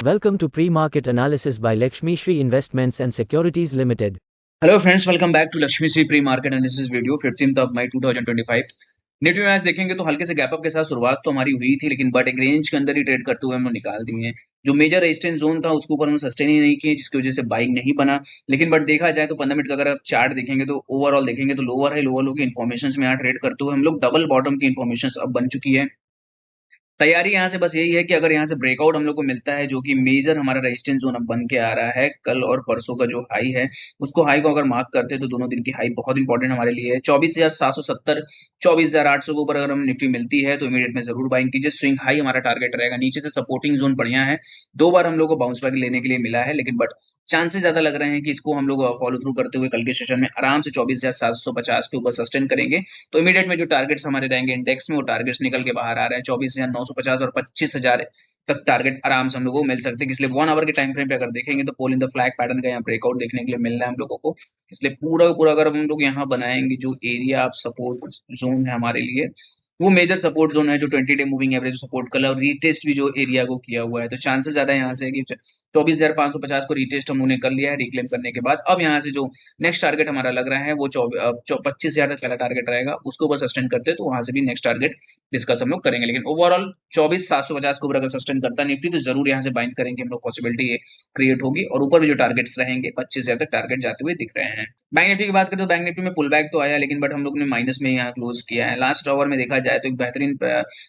Welcome to Pre-Market Analysis by Lakshmi Shri Investments and Securities Limited. Hello friends, welcome back to Lakshmi Shri pre market analysis video 15 मई 2025। Nifty में आज देखेंगे तो हल्के से गैप अप के साथ शुरुआत तो हमारी हुई थी, लेकिन बट एक रेंज के अंदर ही ट्रेड करते हुए हम लोग निकाल दिए हैं। जो मेजर रेजिस्टेंस जोन था उसके ऊपर हम सस्टेन ही नहीं किए, जिसकी वजह से बाइंग नहीं बना। लेकिन बट देखा जाए तो 15 मिनट का अगर आप चार्ट देखेंगे तो ओवरऑल देखेंगे तो लोअर है, लोअर लो की इन्फॉर्मेशन में यहाँ ट्रेड करते हुए हम लोग डबल बॉटम की इन्फॉर्मेशन अब बन चुकी है। तैयारी यहाँ से बस यही है कि अगर यहाँ से ब्रेकआउट हम लोग को मिलता है, जो कि मेजर हमारा रेजिस्टेंस जोन अब बन के आ रहा है, कल और परसों का जो हाई है उसको हाई को अगर मार्क करते हैं तो दोनों दिन की हाई बहुत इंपॉर्टेंट हमारे लिए है। 24,770 24,800 के ऊपर अगर हम निफ्टी मिलती है तो इमीडिएट में जरूर बाइंग कीजिए। स्विंग हाई हमारा टारगेट रहेगा। नीचे से सपोर्टिंग जोन बढ़िया है, 2 बार हम लोग को बाउंस बैक लेने के लिए मिला है, लेकिन बट चांसेस ज्यादा लग रहे हैं कि इसको हम लोग फॉलो थ्रू करते हुए कल के सेशन में आराम से 24,750 के ऊपर सस्टेन करेंगे। तो इमीडिएट में जो टारगेट्स हमारे रहेंगे इंडेक्स में, वो टारगेट्स निकल के बाहर आ रहे हैं 24,950 और 25,000 तक टारगेट आराम से हम लोगों को मिल सकते हैं। इसलिए 1 आवर के टाइम फ्रेम पे अगर देखेंगे तो पोल इन द फ्लैग पैटर्न का यहाँ ब्रेकआउट देखने के लिए मिल रहा है हम लोगों को। इसलिए पूरा का पूरा अगर हम लोग यहाँ बनाएंगे जो एरिया ऑफ सपोर्ट जोन है हमारे लिए, वो मेजर सपोर्ट जोन है जो 20 डे मूविंग एवरेज सपोर्ट कल और रीटेस्ट भी जो एरिया को किया हुआ है। तो चांसेस ज्यादा यहाँ से कि 24,550 को रीटेस्ट हम लोगों ने कर लिया है रिक्लेम करने के बाद। अब यहाँ से जो नेक्स्ट टारगेट हमारा लग रहा है वो 25,000 तक पहला टारगेट रहेगा, उसको ऊपर सस्टेन करते हैं तो वहां से भी नेक्स्ट टारगेट डिस्कस हम लोग करेंगे। लेकिन ओवरऑल 24,750 को ऊपर अगर सस्टेन करता है निफ्टी तो जरूर यहाँ से बाइंड करेंगे हम लोग, पॉसिबिलिटी ये क्रिएट होगी। और ऊपर भी जो टारगेट्स रहेंगे 25,000 तक टारगेट जाते हुए दिख रहे हैं। बैंक निफ्टी की बात करें तो बैंक निफ्टी में पुल बैक तो आया, लेकिन बट हम लोग ने माइनस में यहाँ क्लोज किया है। लास्ट आवर में देखा जाए तो एक बेहतरीन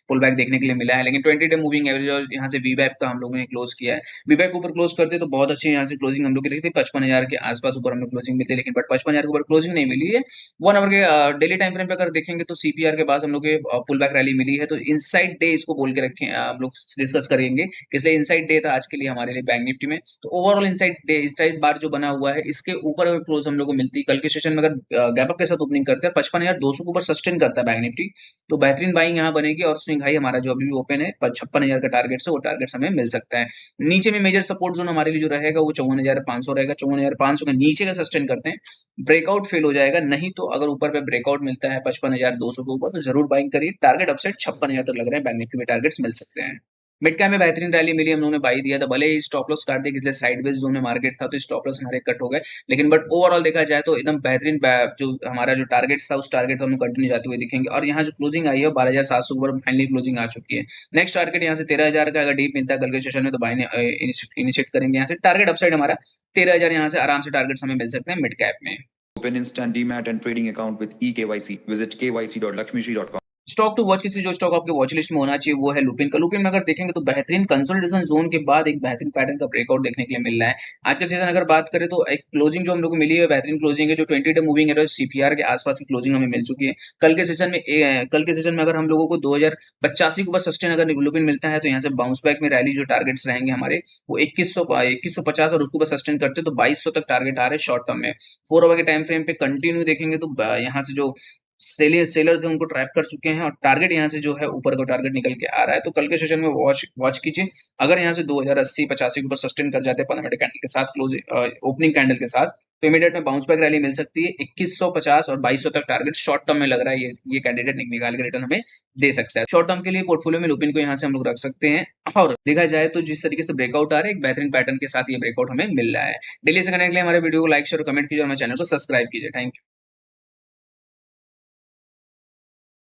पुल बैक देखने के लिए मिला है, लेकिन 20 डे मूविंग एवरेज और यहाँ से वीवैप का हम लोगों ने क्लोज किया है। वीवैप के ऊपर क्लोज करते तो बहुत अच्छी यहाँ से क्लोजिंग हम लोग की रही थी, 55,000 के आसपास ऊपर हमें क्लोजिंग मिलती है, लेकिन बट 55,000 के ऊपर क्लोजिंग नहीं मिली है। 1 आवर के डेली टाइम फ्रेम पे अगर देखेंगे तो सीपीआर के पास हम लोग पुल बैक रैली मिली है। तो इनसाइड डे इसको बोल के रखें, हम लोग डिस्कस करेंगे, इसलिए इनसाइड डे था आज के लिए हमारे लिए बैंक निफ्टी में। तो ओवरऑल इनसाइड डे इस टाइप बार जो बना हुआ है इसके ऊपर अगर क्लोज हम लोग को मिलती है कल के सेशन में, अगर गैप अप के साथ ओपनिंग करते हैं 55,200 के ऊपर सस्टेन करता है बैंक निफ्टी, तो बेहतरीन बाइंग यहाँ बनेगी। और स्विंग हाई हमारा जो अभी भी ओपन है 56,000 का टारगेट से वो टारगेट हमें मिल सकता है। नीचे में मेजर सपोर्ट जोन हमारे लिए जो रहेगा वो 54,500 रहेगा। 54,500 के नीचे का सस्टेन करते हैं, ब्रेकआउट फेल हो जाएगा। नहीं तो अगर ऊपर पे ब्रेकआउट मिलता है 55,200 के ऊपर तो जरूर बाइंग करिए। टारगेट अपसाइड 56,000 तक लग रहे हैं, बैंक निफ्टी में टारगेट्स मिल सकते हैं। मिड कैप में बेहतरीन रैली मिली, हम लोगों ने बाई दिया था, भले ही स्टॉप लॉस काट दिया, इसलिए साइडवेज जोन में मार्केट था तो स्टॉप लॉस हमारे कट हो गए। लेकिन बट ओवरऑल देखा जाए तो एकदम बेहतरीन जो हमारा जो टारगेट था उस टारगेट तो हमें कंटिन्यू जाते हुए दिखेंगे। और यहाँ जो क्लोजिंग आई है 12,700 ऊपर फाइनली क्लोजिंग आ चुकी है। नेक्स्ट टारगेट यहाँ से 13,000 का अगर डीप मिलता है कल के सेशन में तो बाय इनिशिएट करेंगे। यहाँ से टारगेट अपसाइड हमारा 13,000 यहाँ से आराम से टारगेट हमें मिल सकते हैं मिड कैप में। Open instant demat and trading account with eKYC. Visit kyc.lakshmishri.com. Stock to watch किसी जो स्टॉक आपके वॉच लिस्ट में होना चाहिए वो है लुपिन का। लुपिन में अगर देखेंगे तो बेहतरीन कंसोलिडेशन जोन के बाद एक बेहतरीन पैटर्न का ब्रेकआउट देखने के लिए मिल रहा है। आज का सेशन अगर बात करें तो एक क्लोजिंग जो हम लोग को मिली है बेहतरीन क्लोजिंग है, जो 20 डे मूविंग एवरेज सीपीआर के आसपास की क्लोजिंग हमें मिल चुकी है। कल के सेशन में अगर हम लोगों को 2,085 के ऊपर सस्टेन अगर लुपिन मिलता है तो यहाँ से बाउंस बैक में रैली जो टारगेट्स रहेंगे हमारे वो 2150 और उसको सस्टेन करते तो 2,200 तक टारगेट आ रहे हैं शॉर्ट टर्म में। 4 आवर के टाइम फ्रेम पे कंटिन्यू देखेंगे तो यहाँ से जो सेलर थे उनको ट्रैप कर चुके हैं और टारगेट यहाँ से जो है ऊपर का टारगेट निकल के आ रहा है। तो कल के सेशन में वॉच कीजिए। अगर यहाँ से 2,080-85 के ऊपर सस्टेन कर जाते हैं 15 मिनट कैंडल के साथ, क्लोज ओपनिंग कैंडल के साथ, तो इमीडिएट में बाउंस बैक रैली मिल सकती है। 2150 और 2,200 तक टारगेट शॉर्ट टर्म में लग रहा है, ये कैंडिडेट निकाल के रिटर्न हमें दे सकता है। शॉर्ट टर्म के लिए पोर्टफोलियो में लुपिन को यहाँ से हम लोग रख सकते हैं। और देखा जाए तो जिस तरीके से ब्रेकआउट आ रहा है एक बेहतरीन पैटर्न के साथ ये ब्रेकआउट हमें मिल रहा है। डेली से करने के लिए हमारे वीडियो को लाइक शेयर और कमेंट कीजिए और हमारे चैनल को सब्सक्राइब कीजिए। Thank you.